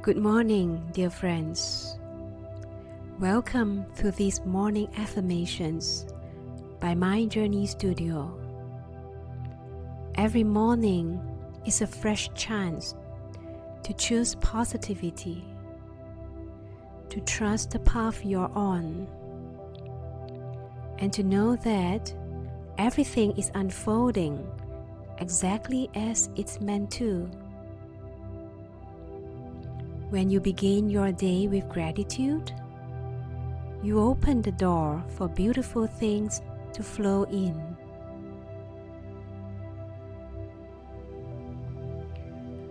Good morning, dear friends. Welcome to these morning affirmations by Mind Journey Studio. Every morning is a fresh chance to choose positivity, to trust the path you're on, and to know that everything is unfolding exactly as it's meant to. When you begin your day with gratitude, you open the door for beautiful things to flow in.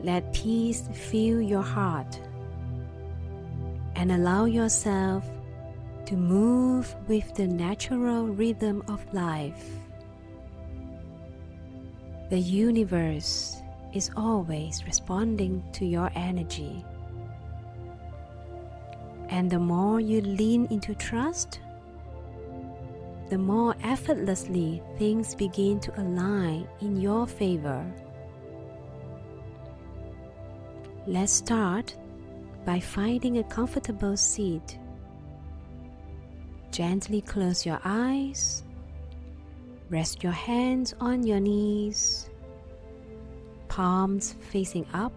Let peace fill your heart and allow yourself to move with the natural rhythm of life. The universe is always responding to your energy. And the more you lean into trust, the more effortlessly things begin to align in your favor. Let's start by finding a comfortable seat. Gently close your eyes. Rest your hands on your knees, palms facing up,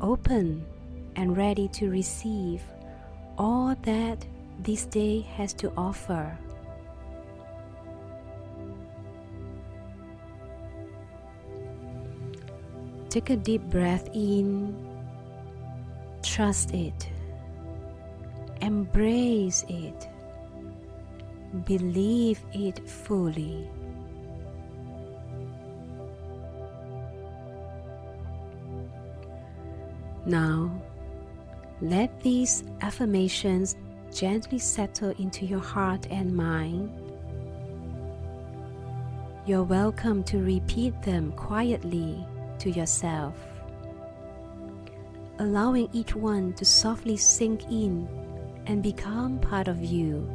open and ready to receive all that this day has to offer. Take a deep breath in, trust it, embrace it, believe it fully. Now, let these affirmations gently settle into your heart and mind. You're welcome to repeat them quietly to yourself, allowing each one to softly sink in and become part of you.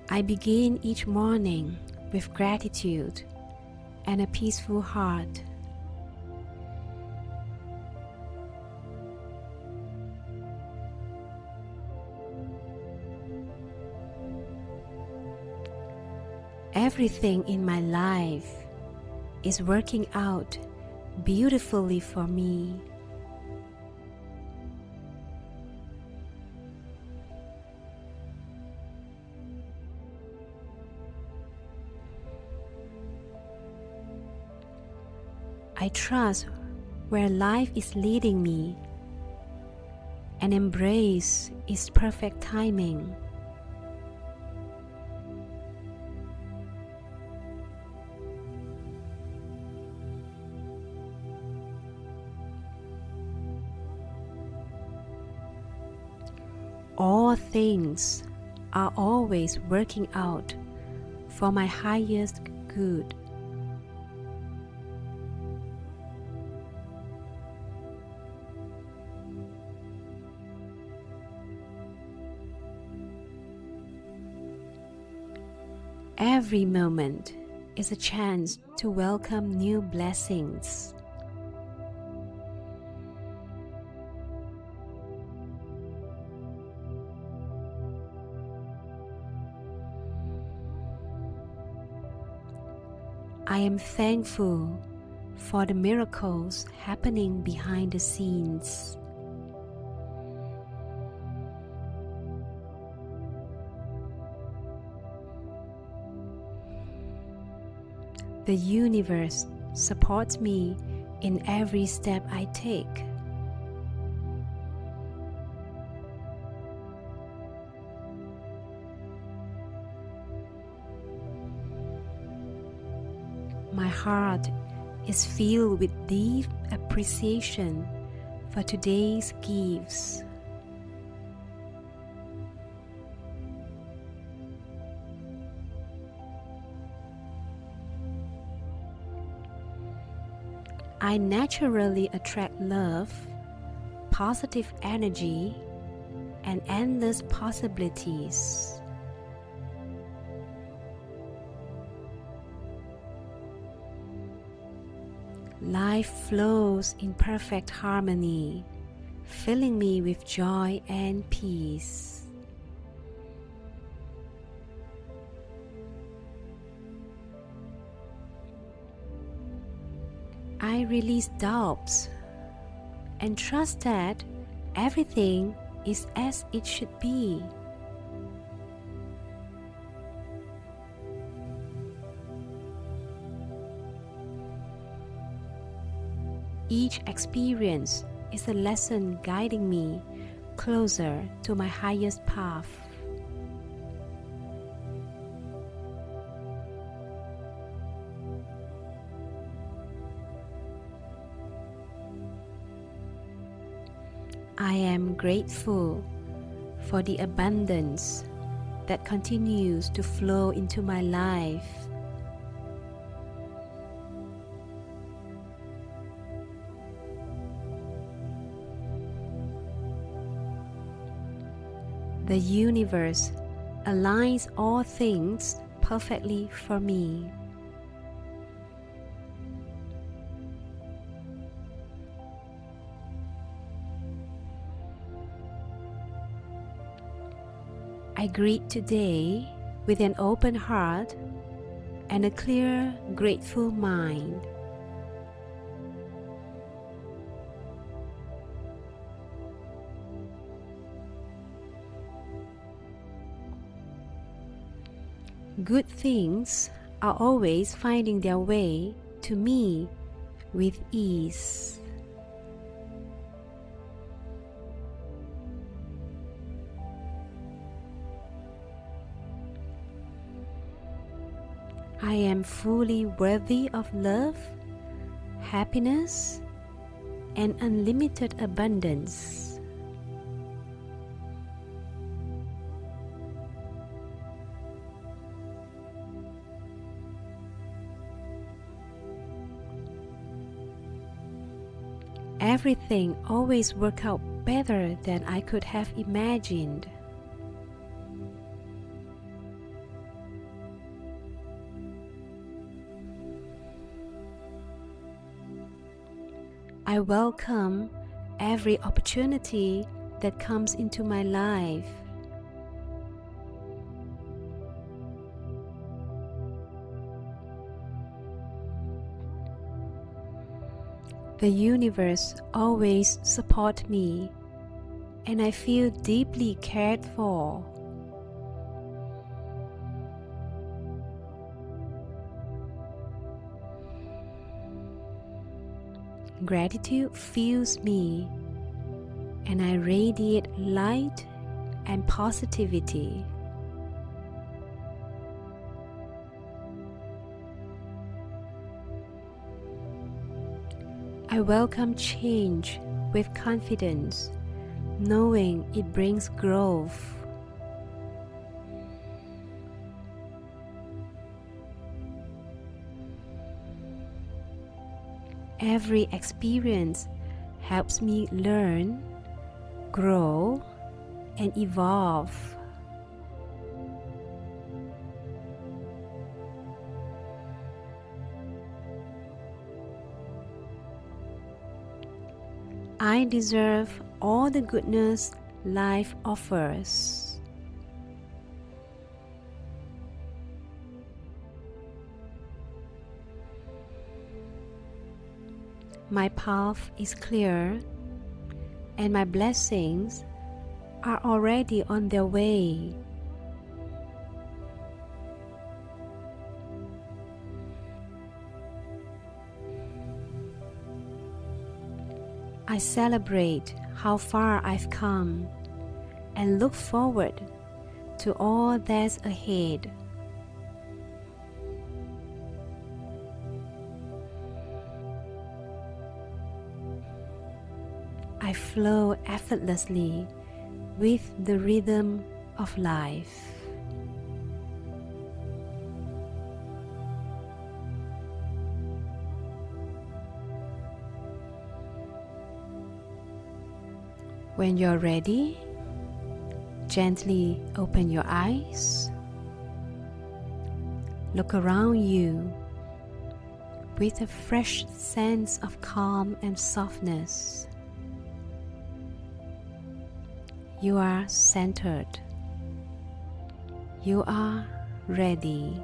I begin each morning with gratitude and a peaceful heart. Everything in my life is working out beautifully for me. I trust where life is leading me and embrace its perfect timing. All things are always working out for my highest good. Every moment is a chance to welcome new blessings. I am thankful for the miracles happening behind the scenes. The universe supports me in every step I take. My heart is filled with deep appreciation for today's gifts. I naturally attract love, positive energy, and endless possibilities. life flows in perfect harmony, filling me with joy and peace. I release doubts and trust that everything is as it should be. Each experience is a lesson guiding me closer to my highest path. I am grateful for the abundance that continues to flow into my life. The universe aligns all things perfectly for me. I greet today with an open heart and a clear, grateful mind. Good things are always finding their way to me with ease. I am fully worthy of love, happiness, and unlimited abundance. Everything always works out better than I could have imagined. I welcome every opportunity that comes into my life. The universe always supports me, and I feel deeply cared for. Gratitude fills me, and I radiate light and positivity. I welcome change with confidence, knowing it brings growth. Every experience helps me learn, grow, and evolve. I deserve all the goodness life offers. My path is clear, and my blessings are already on their way. I celebrate how far I've come and look forward to all that's ahead. I flow effortlessly with the rhythm of life. When you're ready, gently open your eyes. Look around you. with a fresh sense of calm and softness. You are centered. You are ready.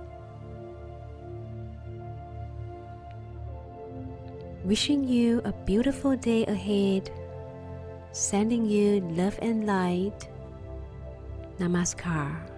Wishing you a beautiful day ahead, sending you love and light. Namaskar.